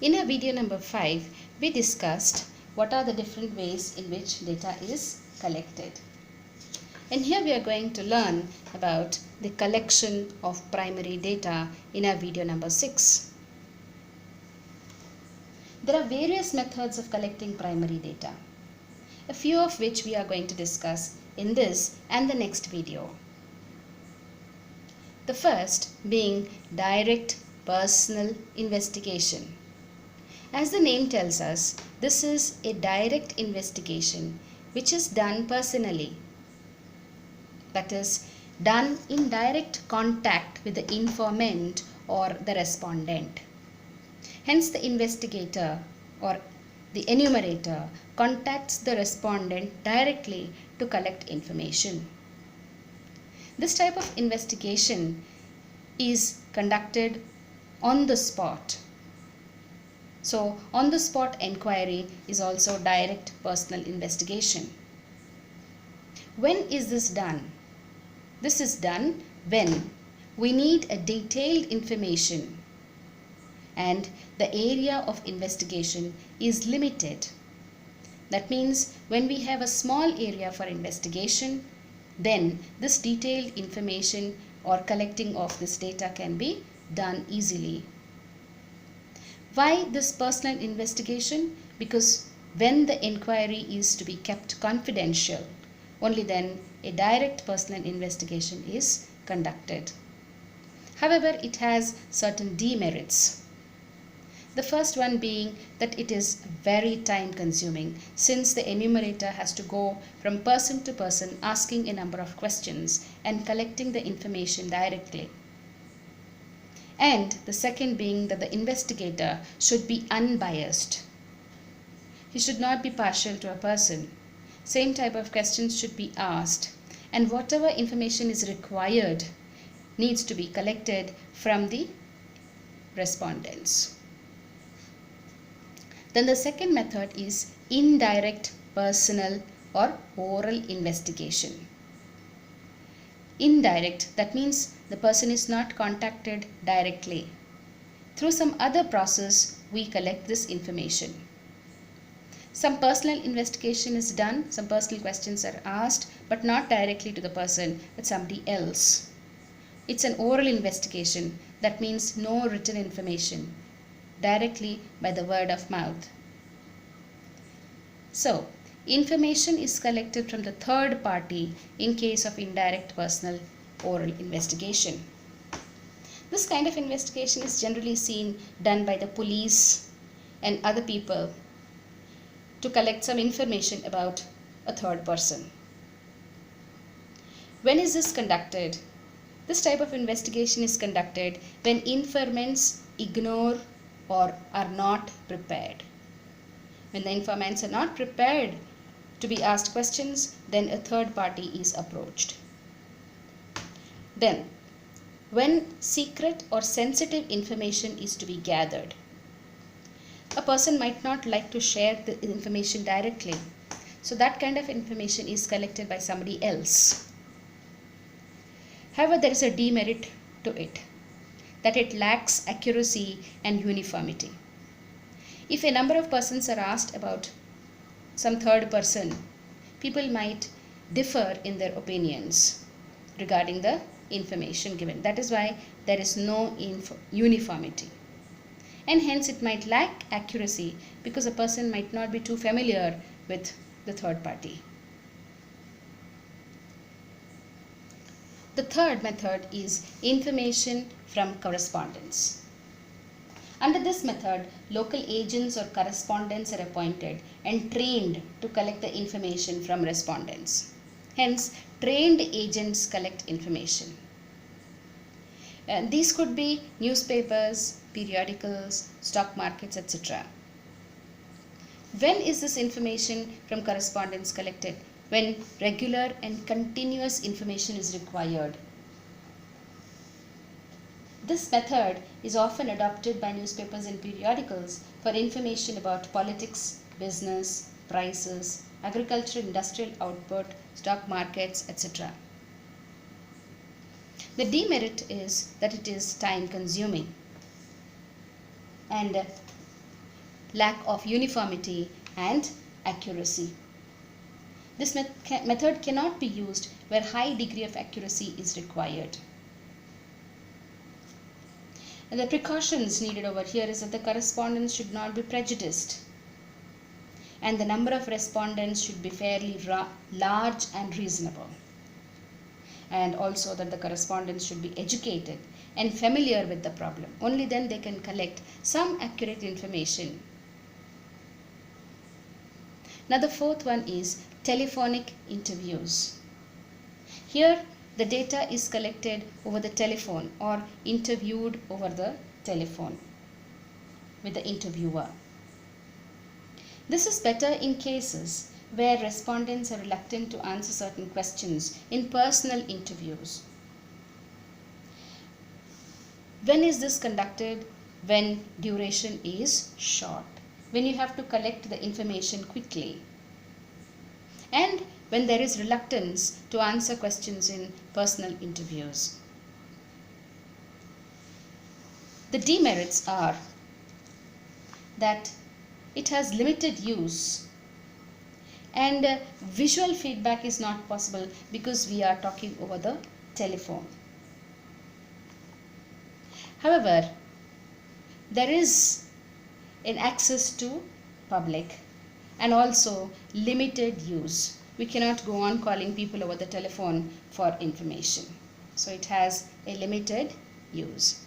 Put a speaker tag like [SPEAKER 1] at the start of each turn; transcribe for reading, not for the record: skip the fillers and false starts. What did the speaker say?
[SPEAKER 1] In our video number 5, we discussed what are the different ways in which data is collected. And here we are going to learn about the collection of primary data in our video number 6. There are various methods of collecting primary data, a few of which we are going to discuss in this and the next video. The first being direct personal investigation. As the name tells us, this is a direct investigation which is done personally. That is, done in direct contact with the informant or the respondent. Hence, the investigator or the enumerator contacts the respondent directly to collect information. This type of investigation is conducted on the spot. So, on the spot inquiry is also direct personal investigation. When is this done? This is done when we need a detailed information and the area of investigation is limited. That means when we have a small area for investigation, then this detailed information or collecting of this data can be done easily. Why this personal investigation? Because when the inquiry is to be kept confidential, only then a direct personal investigation is conducted. However, it has certain demerits. The first one being that it is very time consuming, since the enumerator has to go from person to person asking a number of questions and collecting the information directly. And the second being that the investigator should be unbiased. He should not be partial to a person. Same type of questions should be asked, and whatever information is required needs to be collected from the respondents. Then the second method is indirect personal or oral investigation. Indirect, that means the person is not contacted directly. Through some other process, we collect this information. Some personal investigation is done, some personal questions are asked, but not directly to the person, but somebody else. It's an oral investigation, that means no written information, directly by the word of mouth. So, information is collected from the third party in case of indirect personal oral investigation. This kind of investigation is generally seen done by the police and other people to collect some information about a third person. When is this conducted? This type of investigation is conducted when informants ignore or are not prepared. When the informants are not prepared to be asked questions, then a third party is approached. Then, when secret or sensitive information is to be gathered, a person might not like to share the information directly. So that kind of information is collected by somebody else. However, there is a demerit to it, that it lacks accuracy and uniformity. If a number of persons are asked about some third person, people might differ in their opinions regarding the information given. That is why there is no uniformity. And hence it might lack accuracy because a person might not be too familiar with the third party. The third method is information from correspondence. Under this method, local agents or correspondents are appointed and trained to collect the information from respondents. Hence, trained agents collect information. These could be newspapers, periodicals, stock markets, etc. When is this information from correspondence collected? When regular and continuous information is required. This method is often adopted by newspapers and periodicals for information about politics, business, prices, agricultural industrial output, stock markets, etc. The demerit is that it is time consuming and lack of uniformity and accuracy. This method cannot be used where high degree of accuracy is required. And the precautions needed over here is that the correspondence should not be prejudiced, and the number of respondents should be fairly large and reasonable, and also that the correspondents should be educated and familiar with the problem. Only then they can collect some accurate information. Now the fourth one is telephonic interviews. Here the data is collected over the telephone or interviewed over the telephone with the interviewer. This is better in cases where respondents are reluctant to answer certain questions in personal interviews. When is this conducted? When duration is short, when you have to collect the information quickly, and when there is reluctance to answer questions in personal interviews. The demerits are that it has limited use, and visual feedback is not possible because we are talking over the telephone. However, there is an access to public and also limited use. We cannot go on calling people over the telephone for information. So it has a limited use.